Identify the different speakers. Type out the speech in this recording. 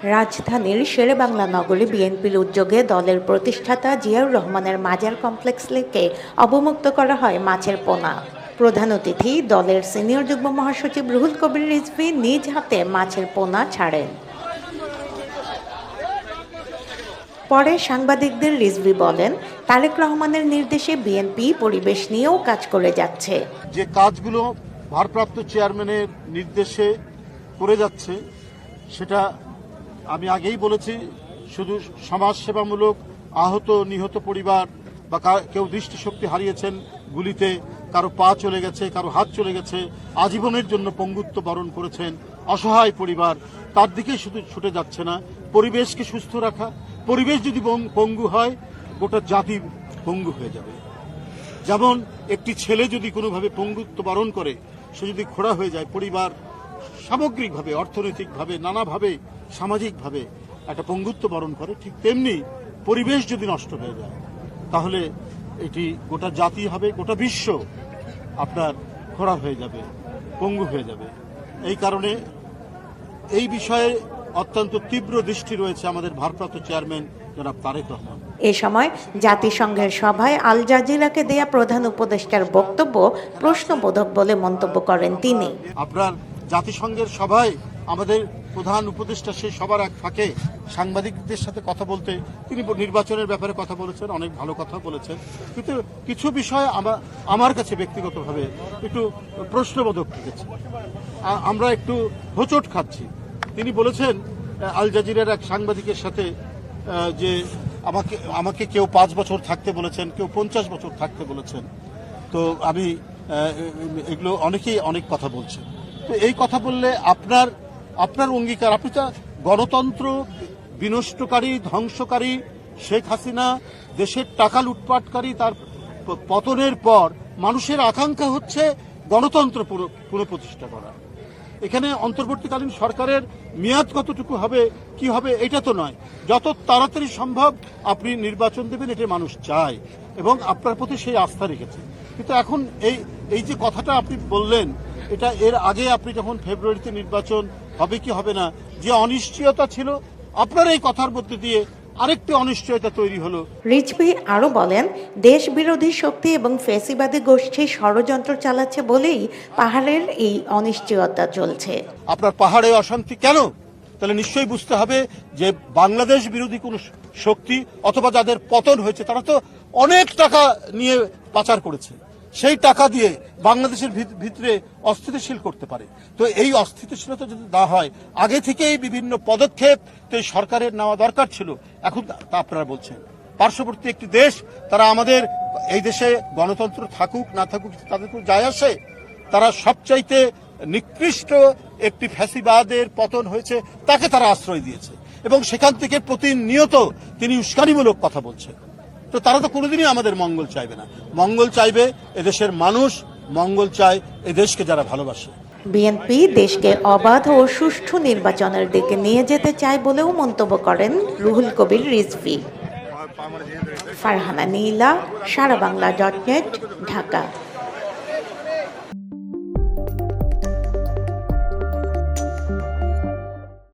Speaker 1: রাজধানীর শেরেবাংলা নগরে বিএনপির উদ্যোগে দলের প্রতিষ্ঠাতা জিয়াউর রহমানের মাজার কমপ্লেক্স থেকে অবমুক্ত করা হয় মাছের পোনা। প্রধান অতিথি দলের সিনিয়র যুগ্ম মহাসচিব রুহুল কবির রিজভী নিজ হাতে মাছের পোনা ছাড়েন। পরে সাংবাদিকদের রিজভী বলেন, তারেক রহমানের নির্দেশে বিএনপি পরিবেশ নিয়েও কাজ করে যাচ্ছে।
Speaker 2: যে কাজগুলো ভারপ্রাপ্ত চেয়ারম্যানের নির্দেশে করে যাচ্ছে সেটা আমি আগেই বলেছি, শুধু সমাজসেবামূলক আহত নিহত পরিবার বা কেউ দৃষ্টিশক্তি হারিয়েছেন গুলিতে, কারো পা চলে গেছে, কারো হাত চলে গেছে, আজীবনের জন্য পঙ্গুত্ব বরণ করেছেন অসহায় পরিবার, তার দিকে শুধু ছুটে যাচ্ছে না। পরিবেশকে সুস্থ রাখা, পরিবেশ যদি পঙ্গু হয় গোটা জাতি পঙ্গু হয়ে যাবে। যেমন একটি ছেলে যদি কোনোভাবে পঙ্গুত্ব বরণ করে, সে যদি খোড়া হয়ে যায়, পরিবার সামগ্রিকভাবে অর্থনৈতিকভাবে নানাভাবে সামাজিকভাবে একটা পঙ্গুত্ব বরণ করে, ঠিক তেমনি পরিবেশ যদি নষ্ট হয়ে যায় তাহলে এটি গোটা জাতি হবে, গোটা বিশ্ব আপনার খোড়া হয়ে যাবে, পঙ্গু হয়ে যাবে। এই কারণে এই বিষয়ে অত্যন্ত তীব্র দৃষ্টি রয়েছে আমাদের ভারপ্রাপ্ত চেয়ারম্যান জনাব তারেক রহমান।
Speaker 1: এ সময় জাতিসংঘের সভায় আল জাজিরাকে দেয়া প্রধান উপদেষ্টার বক্তব্য প্রশ্নবোধক বলে মন্তব্য করেন তিনি।
Speaker 2: আপনার জাতিসংঘের সভায় আমাদের প্রধান উপদেষ্টা সেই সবার এক ফাঁকে সাংবাদিকদের সাথে কথা বলতে তিনি নির্বাচনের ব্যাপারে কথা বলেছেন, অনেক ভালো কথা বলেছেন, কিন্তু কিছু বিষয় আমার কাছে ব্যক্তিগতভাবে একটু প্রশ্নবোধক ঠেকেছে। আমরা একটু হোঁচট খাচ্ছি। তিনি বলেছেন আল জাজিরার এক সাংবাদিকের সাথে যে আমাকে কেউ 5 বছর থাকতে বলেছেন, কেউ 50 বছর থাকতে বলেছেন। তো আমি এগুলো অনেকেই অনেক কথা বলছেন। তো এই কথা বললে আপনার অঙ্গীকার, আপনি তো গণতন্ত্র বিনষ্টকারী, ধ্বংসকারী শেখ হাসিনা দেশের টাকা লুটপাটকারী, তার পতনের পর মানুষের আকাঙ্ক্ষা হচ্ছে গণতন্ত্র পুনঃপ্রতিষ্ঠা করা। এখানে অন্তর্বর্তীকালীন সরকারের মেয়াদ কতটুকু হবে, কি হবে, এটা তো নয়। যত তাড়াতাড়ি সম্ভব আপনি নির্বাচন দেবেন, এটা মানুষ চায় এবং আপনার প্রতি সেই আস্থা রেখেছে। কিন্তু এখন এই যে কথাটা আপনি বললেন, এটা এর আগে আপনি যখন ফেব্রুয়ারিতে নির্বাচন হবে কি হবে না, যে অনিশ্চয়তা ছিল, আপনার এই কথার মধ্যে দিয়ে আরেকটি অনিশ্চয়তা তৈরি হলো।
Speaker 1: রিজভী আরো বলেন, দেশ বিরোধী শক্তি এবং ফ্যাসিবাদী গোষ্ঠী ষড়যন্ত্র চালাচ্ছে বলেই পাহাড়ের এই অনিশ্চয়তা চলছে।
Speaker 2: আপনার পাহাড়ে অশান্তি কেন? তাহলে নিশ্চয়ই বুঝতে হবে যে বাংলাদেশ বিরোধী কোন শক্তি অথবা যাদের পতন হয়েছে তারা তো অনেক টাকা নিয়ে পাচার করেছে, সেই টাকা দিয়ে বাংলাদেশের ভিতরে অস্থিতিশীল করতে পারে। তো এই অস্থিতিশীলতা যদি না হয়, আগে থেকেই বিভিন্ন পদক্ষেপ সরকারের নেওয়া দরকার ছিল। এখন তা আপনারা বলছেন পার্শ্ববর্তী একটি দেশ, তারা আমাদের এই দেশে গণতন্ত্র থাকুক না থাকুক তাদের কোনো যায় আসে, তারা সবচাইতে নিকৃষ্ট একটি ফ্যাসিবাদের পতন হয়েছে, তাকে তারা আশ্রয় দিয়েছে এবং সেখান থেকে প্রতিনিয়ত তিনি উস্কানিমূলক কথা বলছেন। তো তারা তো কোনোদিনই আমাদের মঙ্গল চাইবে না। মঙ্গল চাইবে এদেশের মানুষ, মঙ্গল চায় এদেশকে যারা ভালোবাসে।
Speaker 1: বিএনপি দেশকে অবাধ ও সুষ্ঠু নির্বাচনের দিকে নিয়ে যেতে চায় বলেও মন্তব্য করেন রুহুল কবির রিজভী। ফারহানা নীলা, সারা বাংলা .net, ঢাকা।